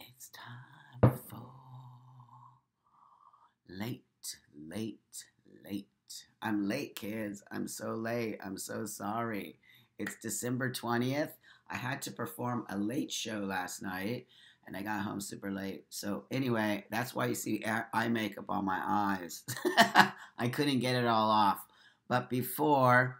It's time for late, late, late. I'm late, kids. I'm so late. I'm so sorry. It's December 20th. I had to perform a late show last night and I got home super late. So, anyway, that's why you see eye makeup on my eyes. I couldn't get it all off. But before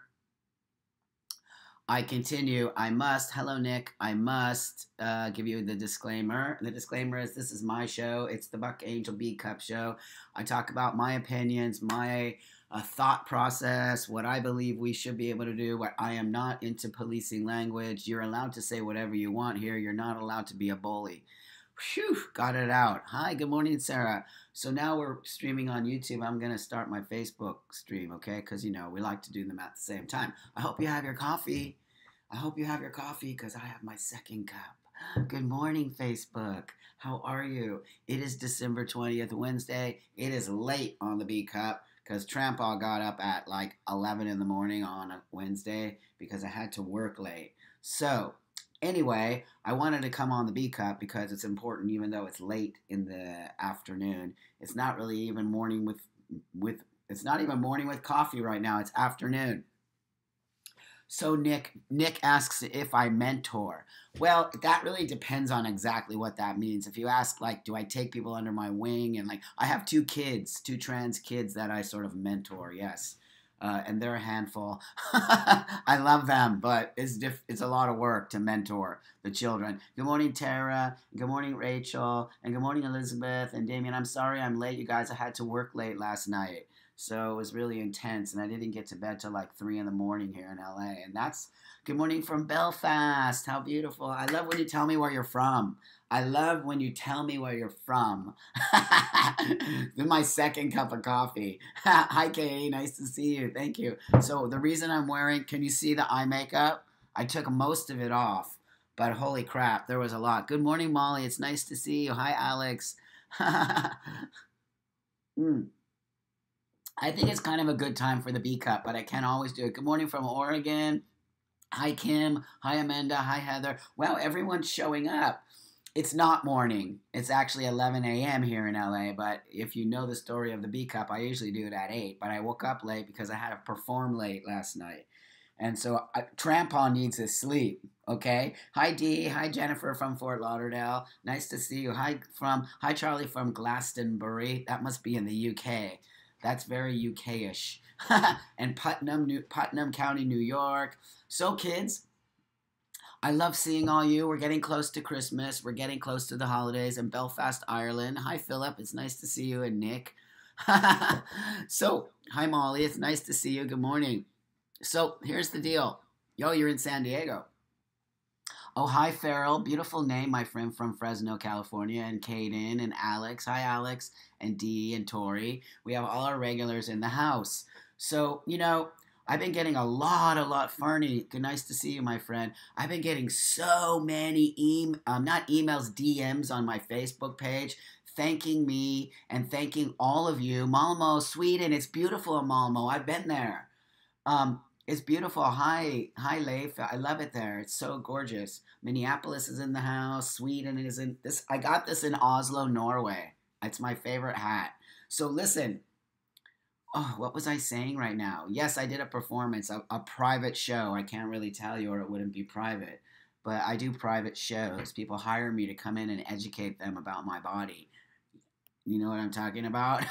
I continue. Hello, Nick. I must give you the disclaimer. The disclaimer is this is my show. It's the Buck Angel B Cup show. I talk about my opinions, my thought process, what I believe we should be able to do. What I am not into policing language. You're allowed to say whatever you want here. You're not allowed to be a bully. Phew, got it out. Hi, good morning, Sarah. So now we're streaming on YouTube. I'm going to start my Facebook stream, okay? Because, we like to do them at the same time. I hope you have your coffee. I hope you have your coffee because I have my second cup. Good morning, Facebook. How are you? It is December 20th, Wednesday. It is late on the B Cup because Trampall got up at like 11 in the morning on a Wednesday because I had to work late. So, anyway, I wanted to come on the B Cup because it's important even though it's late in the afternoon. It's not really even morning with it's not even morning with coffee right now. It's afternoon. So Nick asks if I mentor. Well, that really depends on exactly what that means. If you ask, like, do I take people under my wing? And, like, I have two trans kids that I sort of mentor, yes. And they're a handful. I love them, but it's a lot of work to mentor the children. Good morning, Tara. Good morning, Rachel. And good morning, Elizabeth and Damien. I'm sorry I'm late, you guys. I had to work late last night. So it was really intense, and I didn't get to bed till like 3 in the morning here in LA. And that's good morning from Belfast. How beautiful. I love when you tell me where you're from. I love when you tell me where you're from. This is my second cup of coffee. Hi, Katie. Nice to see you. Thank you. So the reason I'm wearing, can you see the eye makeup? I took most of it off, but holy crap, there was a lot. Good morning, Molly. It's nice to see you. Hi, Alex. I think it's kind of a good time for the B Cup, but I can't always do it. Good morning from Oregon. Hi, Kim. Hi, Amanda. Hi, Heather. Well, everyone's showing up. It's not morning. It's actually 11 a.m. here in LA, but if you know the story of the B Cup, I usually do it at 8, but I woke up late because I had to perform late last night. And so Trampon needs his sleep, okay? Hi, Dee. Hi, Jennifer from Fort Lauderdale. Nice to see you. Hi, Charlie from Glastonbury. That must be in the UK. That's very UK-ish. And Putnam County, New York. So, kids, I love seeing all you. We're getting close to Christmas. We're getting close to the holidays in Belfast, Ireland. Hi, Philip. It's nice to see you. And Nick. So, hi, Molly. It's nice to see you. Good morning. So, here's the deal. Yo, you're in San Diego. Oh, hi, Farrell. Beautiful name, my friend from Fresno, California. And Kaden and Alex. Hi, Alex. And Dee and Tori. We have all our regulars in the house. So, I've been getting a lot, Fernie. Good, nice to see you, my friend. I've been getting so many not emails, DMs on my Facebook page, thanking me and thanking all of you. Malmo, Sweden. It's beautiful in Malmo. I've been there. It's beautiful. Hi, Leif. I love it there. It's so gorgeous. Minneapolis is in the house. Sweden is in this. I got this in Oslo, Norway. It's my favorite hat. So listen. Oh, what was I saying right now? Yes, I did a performance, a private show. I can't really tell you or it wouldn't be private. But I do private shows. People hire me to come in and educate them about my body. You know what I'm talking about?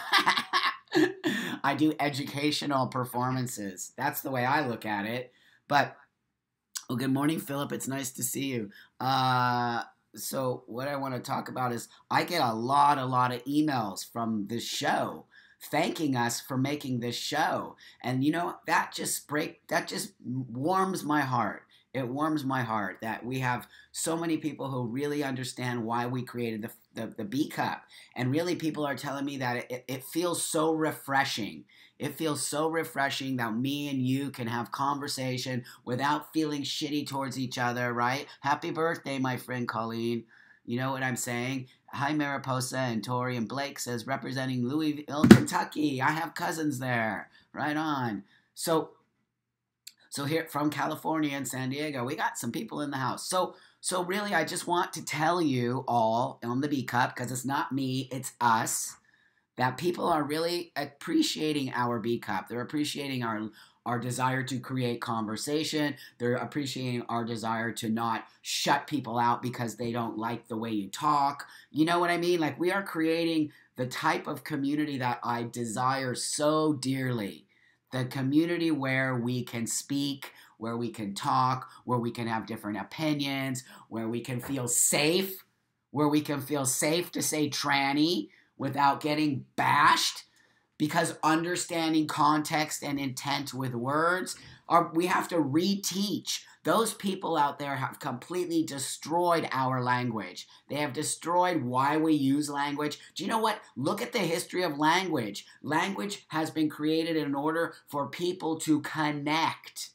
I do educational performances. That's the way I look at it. But, well, good morning, Philip. It's nice to see you. So what I want to talk about is I get a lot of emails from this show thanking us for making this show. And, that just warms my heart. It warms my heart that we have so many people who really understand why we created the B Cup. And really people are telling me that it feels so refreshing. It feels so refreshing that me and you can have conversation without feeling shitty towards each other, right? Happy birthday, my friend Colleen. You know what I'm saying? Hi, Mariposa and Tori and Blake says, representing Louisville, Kentucky. I have cousins there. Right on. So So here from California and San Diego, we got some people in the house. So really, I just want to tell you all on the B Cup, because it's not me, it's us, that people are really appreciating our B Cup. They're appreciating our desire to create conversation. They're appreciating our desire to not shut people out because they don't like the way you talk. You know what I mean? Like, we are creating the type of community that I desire so dearly. The community where we can speak, where we can talk, where we can have different opinions, where we can feel safe, to say tranny without getting bashed, because understanding context and intent with words, we have to reteach. Those people out there have completely destroyed our language. They have destroyed why we use language. Do you know what? Look at the history of language. Language has been created in order for people to connect,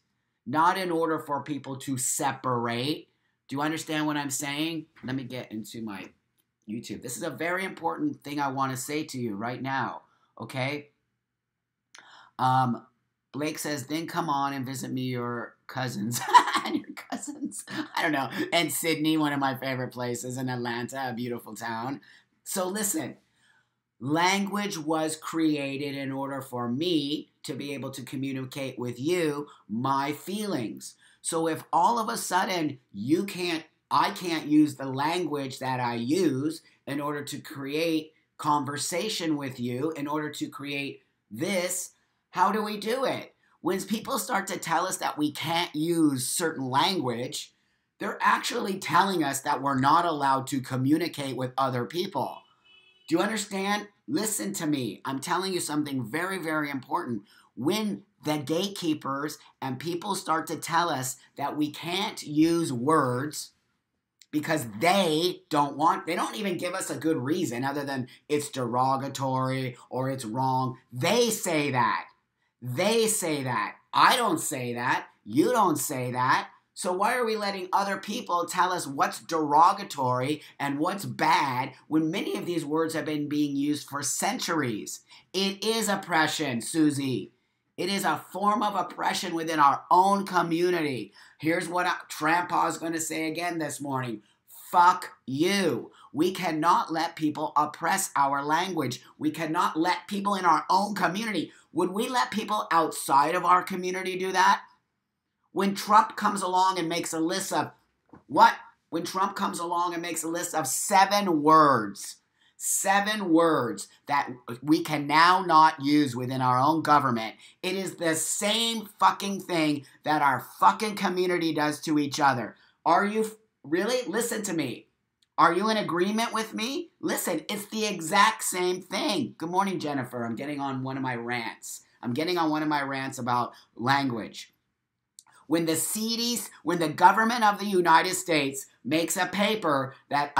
not in order for people to separate. Do you understand what I'm saying? Let me get into my YouTube. This is a very important thing I want to say to you right now, okay? Blake says, then come on and visit me, your cousins. And your cousins. I don't know. And Sydney, one of my favorite places, in Atlanta, a beautiful town. So listen, language was created in order for me to be able to communicate with you my feelings. So if all of a sudden I can't use the language that I use in order to create conversation with you, in order to create this, how do we do it? When people start to tell us that we can't use certain language, they're actually telling us that we're not allowed to communicate with other people. Do you understand? Listen to me. I'm telling you something very, very important. When the gatekeepers and people start to tell us that we can't use words because they don't even give us a good reason other than it's derogatory or it's wrong. They say that. They say that. I don't say that. You don't say that. So why are we letting other people tell us what's derogatory and what's bad when many of these words have been being used for centuries? It is oppression, Susie. It is a form of oppression within our own community. Here's what Trampaw is going to say again this morning. Fuck you. We cannot let people oppress our language. We cannot let people in our own community. Would we let people outside of our community do that? When Trump comes along and makes a list of what? When Trump comes along and makes a list of 7 words that we can now not use within our own government, it is the same fucking thing that our fucking community does to each other. Are you really? Listen to me. Are you in agreement with me? Listen, it's the exact same thing. Good morning, Jennifer. I'm getting on one of my rants. About language. When the government of the United States makes a paper that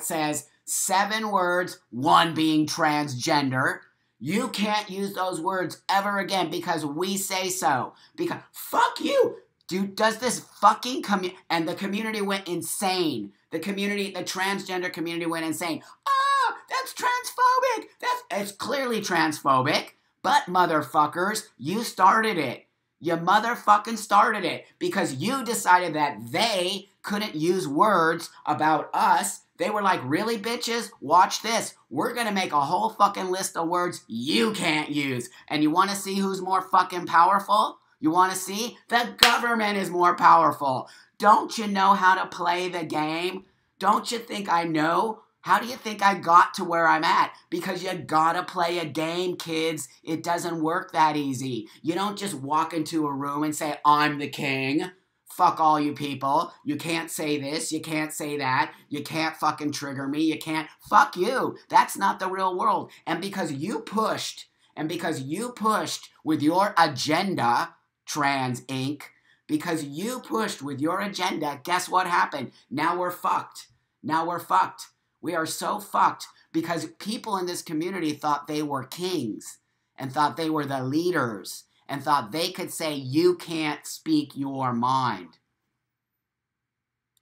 says 7 words, 1 being transgender, you can't use those words ever again because we say so. Because, fuck you. Dude, does this fucking and the community went insane. The transgender community went insane. Ah, that's transphobic. It's clearly transphobic. But motherfuckers, you started it. You motherfucking started it because you decided that they couldn't use words about us. They were like, really, bitches? Watch this. We're going to make a whole fucking list of words you can't use. And you want to see who's more fucking powerful? You want to see? The government is more powerful. Don't you know how to play the game? Don't you think I know? How do you think I got to where I'm at? Because you gotta play a game, kids. It doesn't work that easy. You don't just walk into a room and say, I'm the king. Fuck all you people. You can't say this. You can't say that. You can't fucking trigger me. You can't. Fuck you. That's not the real world. And because you pushed with your agenda, Trans Inc., because you pushed with your agenda, guess what happened? Now we're fucked. We are so fucked because people in this community thought they were kings and thought they were the leaders and thought they could say, you can't speak your mind.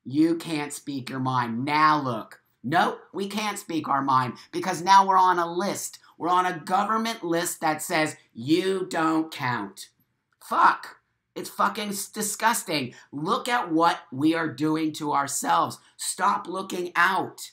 You can't speak your mind. Now look. Nope, we can't speak our mind because now we're on a list. We're on a government list that says you don't count. Fuck. It's fucking disgusting. Look at what we are doing to ourselves. Stop looking out.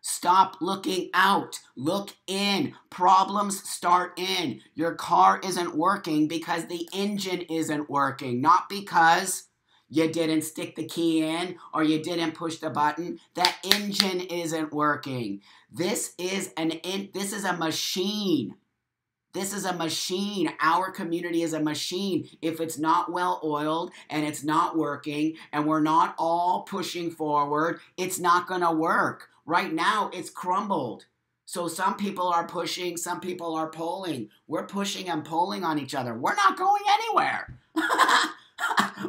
Stop looking out. Look in. Problems start in. Your car isn't working because the engine isn't working, not because you didn't stick the key in or you didn't push the button. That engine isn't working. This is a machine. This is a machine. Our community is a machine. If it's not well oiled and it's not working and we're not all pushing forward, it's not going to work. Right now, it's crumbled. So some people are pushing, some people are pulling. We're pushing and pulling on each other. We're not going anywhere.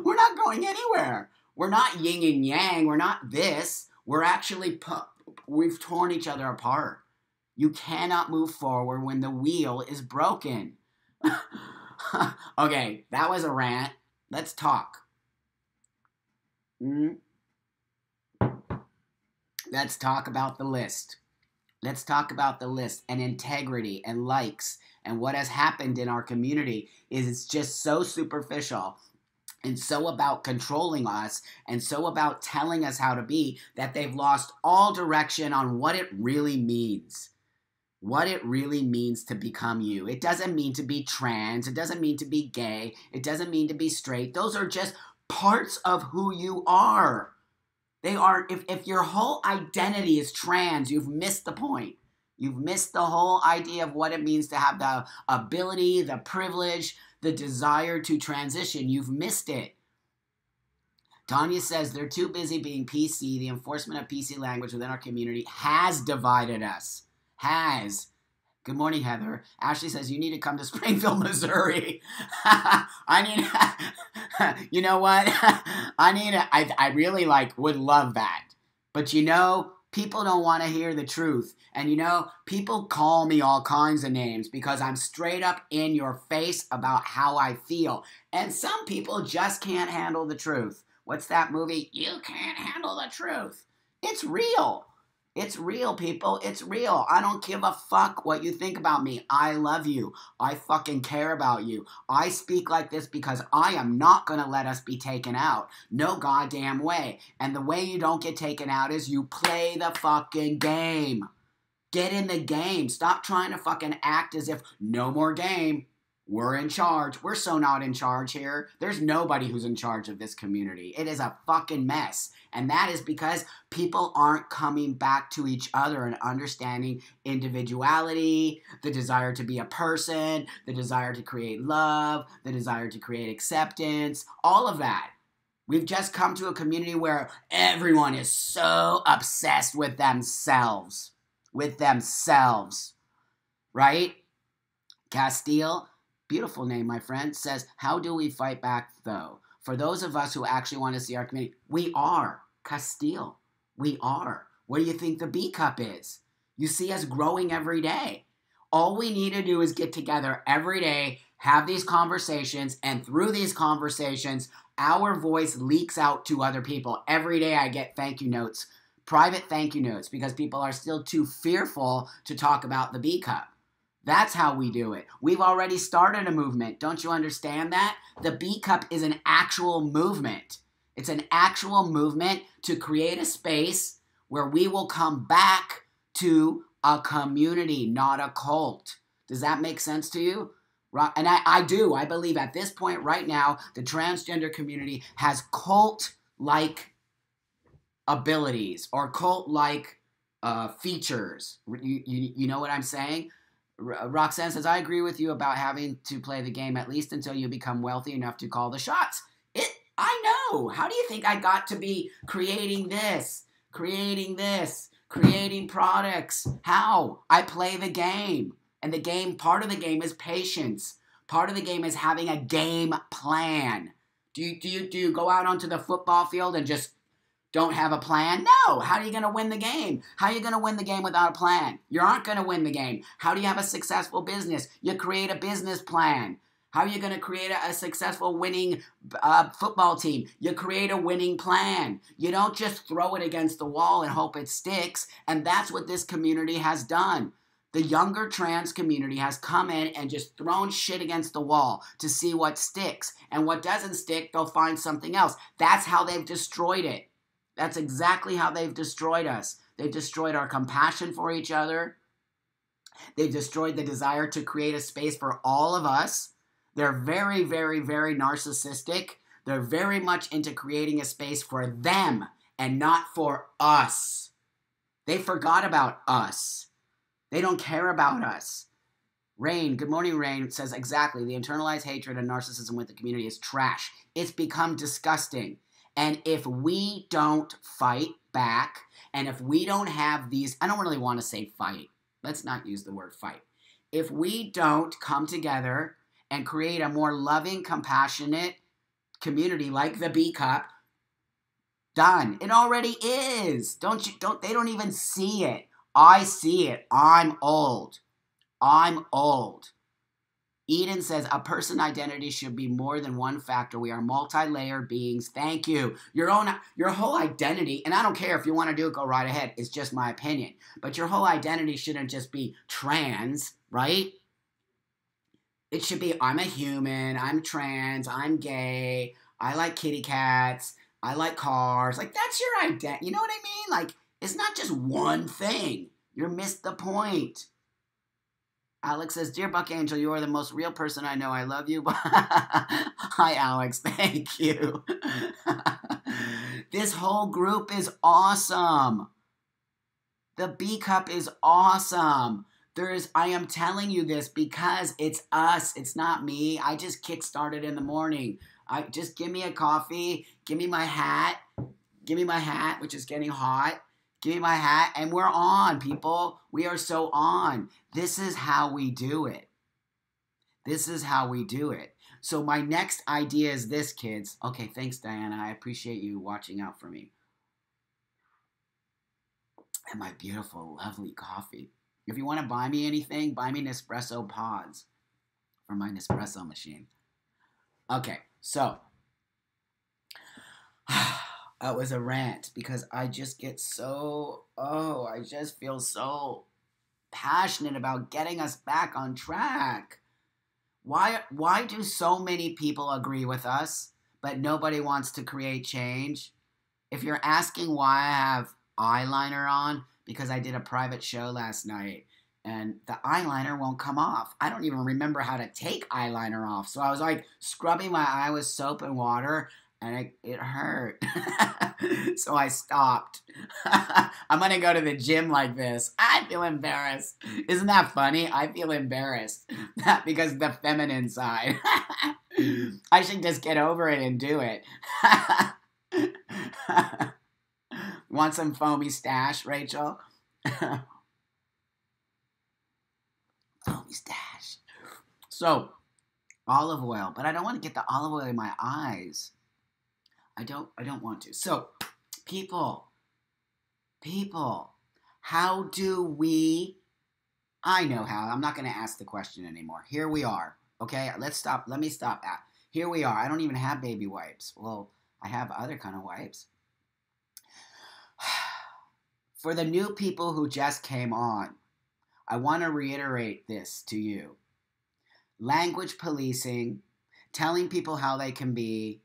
We're not going anywhere. We're not yin and yang. We're not this. We're actually, we've torn each other apart. You cannot move forward when the wheel is broken. Okay, that was a rant. Let's talk. Let's talk about the list. Let's talk about the list and integrity and likes. And what has happened in our community is it's just so superficial and so about controlling us and so about telling us how to be that they've lost all direction on what it really means. What it really means to become you. It doesn't mean to be trans. It doesn't mean to be gay. It doesn't mean to be straight. Those are just parts of who you are. They are, if your whole identity is trans, you've missed the point. You've missed the whole idea of what it means to have the ability, the privilege, the desire to transition. You've missed it. Tanya says they're too busy being PC. The enforcement of PC language within our community has divided us. Has. Good morning, Heather. Ashley says, you need to come to Springfield, Missouri. You know what? I really would love that. But people don't want to hear the truth. And people call me all kinds of names because I'm straight up in your face about how I feel. And some people just can't handle the truth. What's that movie? You Can't Handle the Truth. It's real. It's real, people. It's real. I don't give a fuck what you think about me. I love you. I fucking care about you. I speak like this because I am not going to let us be taken out. No goddamn way. And the way you don't get taken out is you play the fucking game. Get in the game. Stop trying to fucking act as if no more game. We're in charge. We're so not in charge here. There's nobody who's in charge of this community. It is a fucking mess. And that is because people aren't coming back to each other and understanding individuality, the desire to be a person, the desire to create love, the desire to create acceptance, all of that. We've just come to a community where everyone is so obsessed with themselves. Right? Castile, beautiful name, my friend, says, how do we fight back, though? For those of us who actually want to see our community, we are. Castile, we are. What do you think the B Cup is? You see us growing every day. All we need to do is get together every day, have these conversations, and through these conversations, our voice leaks out to other people. Every day I get thank you notes, private thank you notes, because people are still too fearful to talk about the B Cup. That's how we do it. We've already started a movement. Don't you understand that? The B Cup is an actual movement. It's an actual movement to create a space where we will come back to a community, not a cult. Does that make sense to you? And I do. I believe at this point right now, the transgender community has cult-like abilities or cult-like features. You know what I'm saying? Roxanne says, I agree with you about having to play the game at least until you become wealthy enough to call the shots. I know. How do you think I got to be creating products? How? I play the game. And the game, part of the game is patience. Part of the game is having a game plan. Do you go out onto the football field and just don't have a plan? No. How are you going to win the game? How are you going to win the game without a plan? You aren't going to win the game. How do you have a successful business? You create a business plan. How are you going to create a successful winning football team? You create a winning plan. You don't just throw it against the wall and hope it sticks. And that's what this community has done. The younger trans community has come in and just thrown shit against the wall to see what sticks. And what doesn't stick, they'll find something else. That's how they've destroyed it. That's exactly how they've destroyed us. They've destroyed our compassion for each other. They've destroyed the desire to create a space for all of us. They're very, very, very narcissistic. They're very much into creating a space for them and not for us. They forgot about us. They don't care about us. Rain, good morning, Rain, says exactly. The internalized hatred and narcissism with the community is trash. It's become disgusting. And if we don't fight back, and if we don't have these, I don't really want to say fight. Let's not use the word fight. If we don't come together and create a more loving, compassionate community like the B Cup, done. It already is. They don't even see it. I see it. I'm old. I'm old. Eden says a person identity should be more than one factor. We are multi-layered beings. Thank you. Your whole identity, and I don't care if you want to do it, go right ahead. It's just my opinion. But your whole identity shouldn't just be trans, right? It should be I'm a human, I'm trans, I'm gay, I like kitty cats, I like cars. Like, that's your identity. You know what I mean? Like, it's not just one thing. You missed the point. Alex says, Dear Buck Angel, you are the most real person I know. I love you. Hi, Alex. Thank you. This whole group is awesome. The B Cup is awesome. I am telling you this because it's us. It's not me. I just kickstarted in the morning. Just give me a coffee. Give me my hat. Give me my hat, which is getting hot. Give me my hat, and we're on, people. We are so on. This is how we do it. This is how we do it. So my next idea is this, kids. Okay, thanks, Diana. I appreciate you watching out for me. And my beautiful, lovely coffee. If you want to buy me anything, buy me Nespresso pods from my Nespresso machine. Okay, so it was a rant because I just get so, I just feel so passionate about getting us back on track. Why do so many people agree with us, but nobody wants to create change? If you're asking why I have eyeliner on, because I did a private show last night, and the eyeliner won't come off. I don't even remember how to take eyeliner off. So I was like scrubbing my eye with soap and water, and it hurt. So I stopped. I'm going to go to the gym like this. I feel embarrassed. Isn't that funny? I feel embarrassed because the feminine side. I should just get over it and do it. Want some foamy stash, Rachel? Foamy stash. So, olive oil. But I don't want to get the olive oil in my eyes. I don't want to. So, people, how do we, I know how. I'm not going to ask the question anymore. Here we are. Okay, let's stop. Let me stop that. Here we are. I don't even have baby wipes. Well, I have other kind of wipes. For the new people who just came on, I want to reiterate this to you. Language policing, telling people how they can be,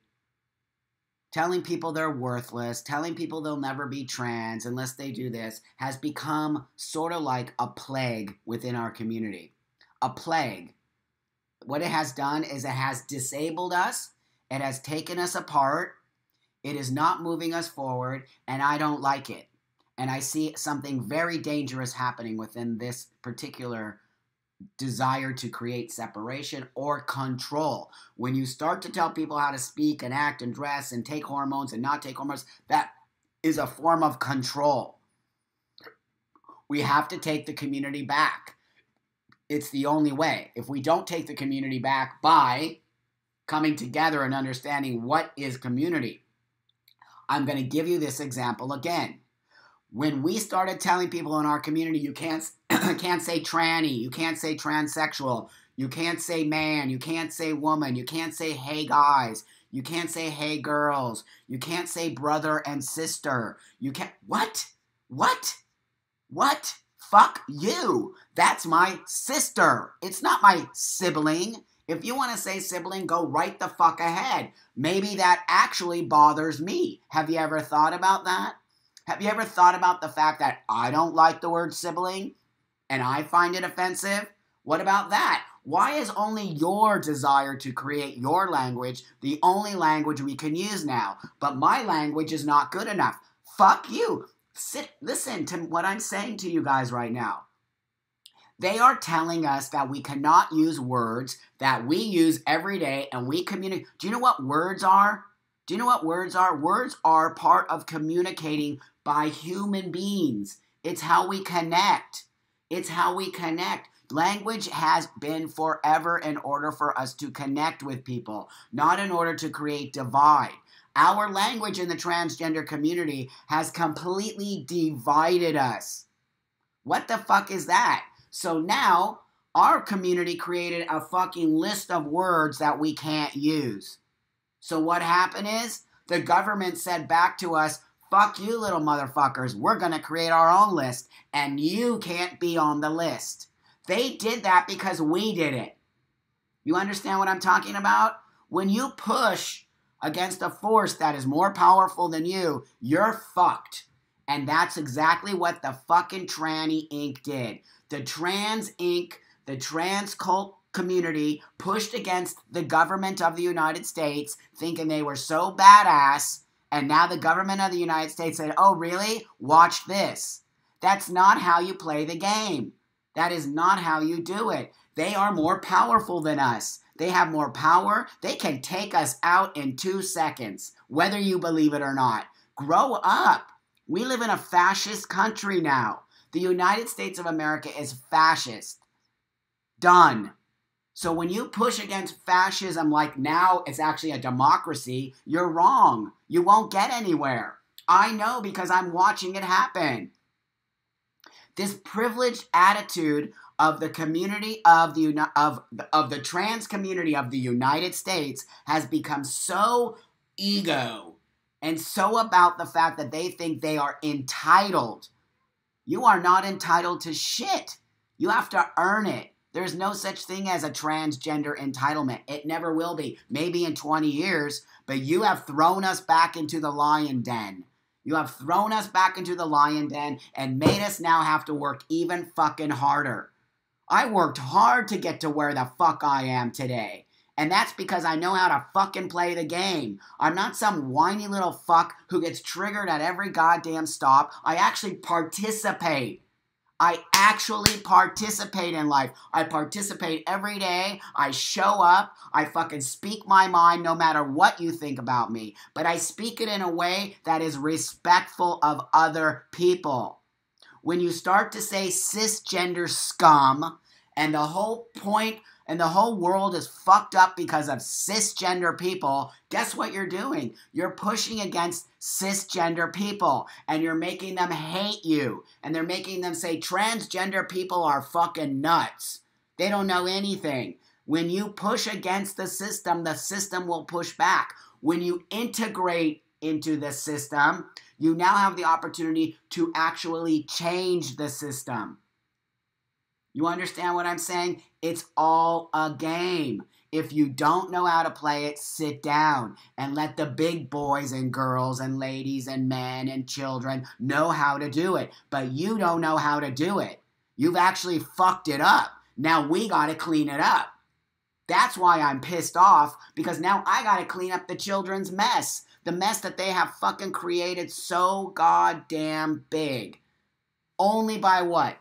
telling people they're worthless, telling people they'll never be trans unless they do this, has become sort of like a plague within our community. A plague. What it has done is it has disabled us, it has taken us apart, it is not moving us forward, and I don't like it. And I see something very dangerous happening within this particular desire to create separation or control. When you start to tell people how to speak and act and dress and take hormones and not take hormones, that is a form of control. We have to take the community back. It's the only way. If we don't take the community back by coming together and understanding what is community. I'm going to give you this example again. When we started telling people in our community, you can't say tranny, you can't say transsexual, you can't say man, you can't say woman, you can't say hey guys, you can't say hey girls, you can't say brother and sister, you can't, what? Fuck you. That's my sister. It's not my sibling. If you want to say sibling, go right the fuck ahead. Maybe that actually bothers me. Have you ever thought about that? Have you ever thought about the fact that I don't like the word sibling and I find it offensive? What about that? Why is only your desire to create your language the only language we can use now? But my language is not good enough. Fuck you. Listen to what I'm saying to you guys right now. They are telling us that we cannot use words that we use every day and we communicate. Do you know what words are? Do you know what words are? Words are part of communicating by human beings. It's how we connect. It's how we connect. Language has been forever in order for us to connect with people, not in order to create divide. Our language in the transgender community has completely divided us. What the fuck is that? So now, our community created a fucking list of words that we can't use. So what happened is, the government said back to us, fuck you little motherfuckers, we're gonna create our own list, and you can't be on the list. They did that because we did it. You understand what I'm talking about? When you push against a force that is more powerful than you, you're fucked. And that's exactly what the fucking Tranny Inc. did. The Trans Inc., the trans cult community pushed against the government of the United States, thinking they were so badass, and now the government of the United States said, oh really? Watch this. That's not how you play the game. That is not how you do it. They are more powerful than us. They have more power. They can take us out in 2 seconds, whether you believe it or not. Grow up. We live in a fascist country now. The United States of America is fascist. Done. So when you push against fascism like now it's actually a democracy, you're wrong. You won't get anywhere. I know because I'm watching it happen. This privileged attitude of the community of the trans community of the United States has become so ego and so about the fact that they think they are entitled. You are not entitled to shit. You have to earn it. There's no such thing as a transgender entitlement. It never will be. Maybe in 20 years, but you have thrown us back into the lion den. You have thrown us back into the lion den and made us now have to work even fucking harder. I worked hard to get to where the fuck I am today. And that's because I know how to fucking play the game. I'm not some whiny little fuck who gets triggered at every goddamn stop. I actually participate. I actually participate in life. I participate every day. I show up. I fucking speak my mind no matter what you think about me. But I speak it in a way that is respectful of other people. When you start to say cisgender scum and the whole point and the whole world is fucked up because of cisgender people, guess what you're doing? You're pushing against cisgender people, and you're making them hate you, and they're making them say transgender people are fucking nuts. They don't know anything. When you push against the system will push back. When you integrate into the system, you now have the opportunity to actually change the system. You understand what I'm saying? It's all a game. If you don't know how to play it, sit down and let the big boys and girls and ladies and men and children know how to do it. But you don't know how to do it. You've actually fucked it up. Now we got to clean it up. That's why I'm pissed off, because now I got to clean up the children's mess. The mess that they have fucking created so goddamn big. Only by what?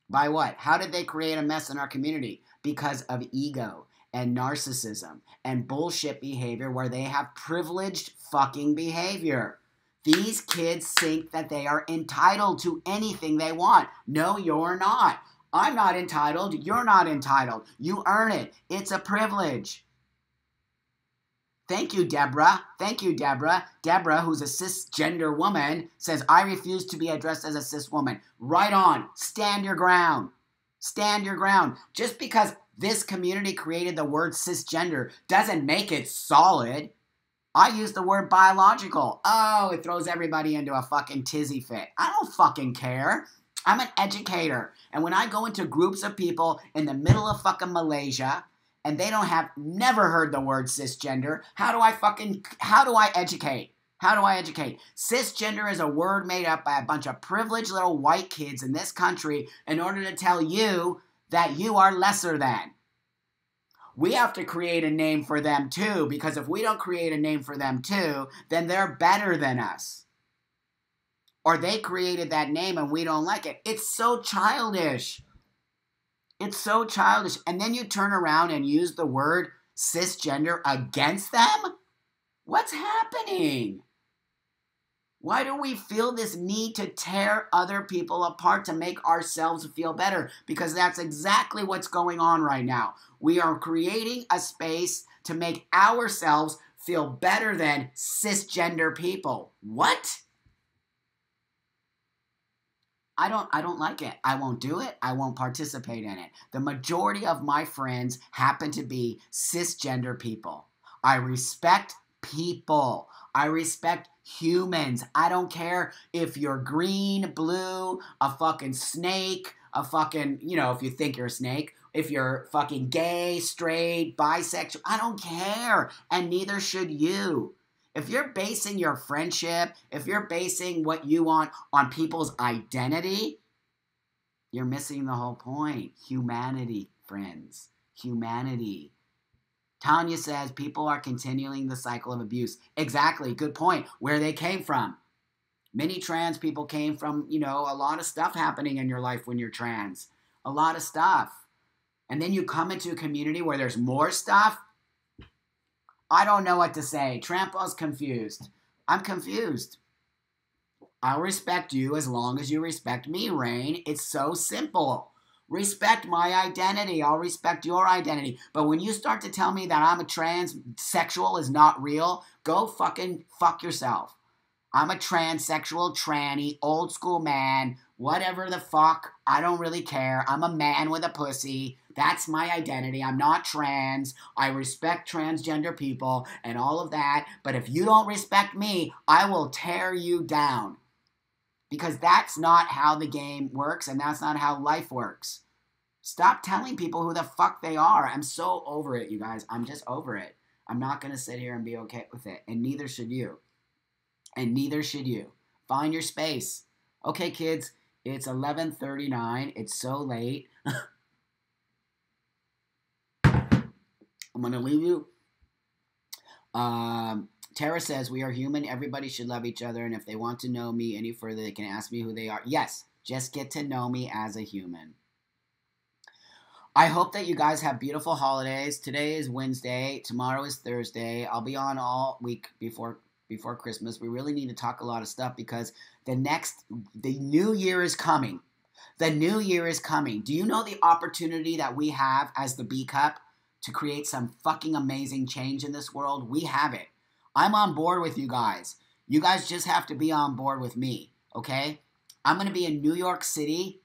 By what? How did they create a mess in our community? Because of ego and narcissism and bullshit behavior where they have privileged fucking behavior. These kids think that they are entitled to anything they want. No, you're not. I'm not entitled. You're not entitled. You earn it. It's a privilege. Thank you, Deborah. Thank you, Deborah. Deborah, who's a cisgender woman, says, I refuse to be addressed as a cis woman. Right on. Stand your ground. Stand your ground. Just because this community created the word cisgender doesn't make it solid. I use the word biological. Oh, it throws everybody into a fucking tizzy fit. I don't fucking care. I'm an educator. And when I go into groups of people in the middle of fucking Malaysia and they don't have never heard the word cisgender, how do I educate? How do I educate? Cisgender is a word made up by a bunch of privileged little white kids in this country in order to tell you that you are lesser than. We have to create a name for them too, because if we don't create a name for them too, then they're better than us. Or they created that name and we don't like it. It's so childish. It's so childish. And then you turn around and use the word cisgender against them? What's happening? Why do we feel this need to tear other people apart to make ourselves feel better? Because that's exactly what's going on right now. We are creating a space to make ourselves feel better than cisgender people. What? I don't like it. I won't do it. I won't participate in it. The majority of my friends happen to be cisgender people. I respect people. I respect humans. I don't care if you're green, blue, a fucking snake, a fucking, if you think you're a snake, if you're fucking gay, straight, bisexual. I don't care. And neither should you. If you're basing your friendship, if you're basing what you want on people's identity, you're missing the whole point. Humanity, friends. Humanity. Tanya says people are continuing the cycle of abuse. Exactly. Good point. Where they came from. Many trans people came from, a lot of stuff happening in your life when you're trans. A lot of stuff. And then you come into a community where there's more stuff. I don't know what to say. Trample's confused. I'm confused. I'll respect you as long as you respect me, Rain. It's so simple. Respect my identity. I'll respect your identity. But when you start to tell me that I'm a transsexual is not real, go fucking fuck yourself. I'm a transsexual, tranny, old school man, whatever the fuck. I don't really care. I'm a man with a pussy. That's my identity. I'm not trans. I respect transgender people and all of that. But if you don't respect me, I will tear you down. Because that's not how the game works and that's not how life works. Stop telling people who the fuck they are. I'm so over it, you guys. I'm just over it. I'm not going to sit here and be okay with it. And neither should you. And neither should you. Find your space. Okay, kids. It's 11:39. It's so late. I'm going to leave you. Tara says, we are human. Everybody should love each other. And if they want to know me any further, they can ask me who they are. Yes, just get to know me as a human. I hope that you guys have beautiful holidays. Today is Wednesday. Tomorrow is Thursday. I'll be on all week before Christmas. We really need to talk a lot of stuff because the new year is coming. The new year is coming. Do you know the opportunity that we have as the B Cup to create some fucking amazing change in this world? We have it. I'm on board with you guys. You guys just have to be on board with me, okay? I'm going to be in New York City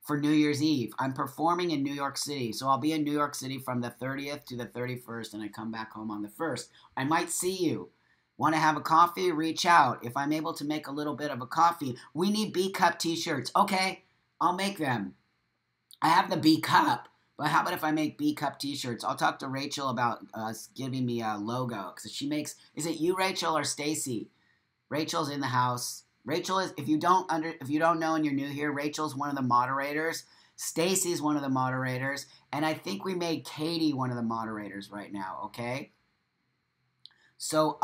for New Year's Eve. I'm performing in New York City. So I'll be in New York City from the 30th to the 31st, and I come back home on the 1st. I might see you. Want to have a coffee? Reach out. If I'm able to make a little bit of a coffee, we need B Cup t-shirts. Okay, I'll make them. I have the B Cup. But how about if I make B Cup t-shirts? I'll talk to Rachel about giving me a logo. Because she makes, is it you, Rachel, or Stacy? Rachel's in the house. Rachel is, if you don't know and you're new here, Rachel's one of the moderators. Stacy's one of the moderators. And I think we made Katie one of the moderators right now, okay? So,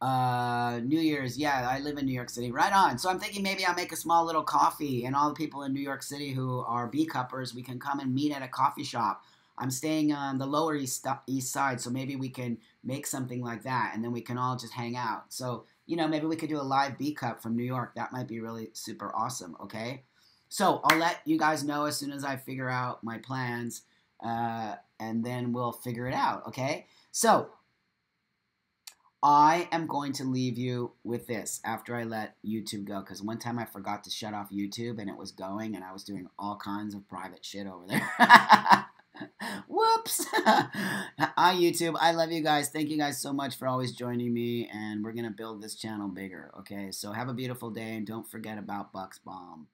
New Year's, yeah, I live in New York City. Right on. So I'm thinking maybe I'll make a small little coffee, and all the people in New York City who are B-cuppers, we can come and meet at a coffee shop. I'm staying on the Lower East Side, so maybe we can make something like that, and then we can all just hang out. So, maybe we could do a live B-cup from New York. That might be really super awesome, okay? So I'll let you guys know as soon as I figure out my plans, and then we'll figure it out, okay? So I am going to leave you with this after I let YouTube go, because one time I forgot to shut off YouTube and it was going and I was doing all kinds of private shit over there. Whoops. Hi, YouTube. I love you guys. Thank you guys so much for always joining me, and we're going to build this channel bigger, okay? So have a beautiful day, and don't forget about Bucks Bomb.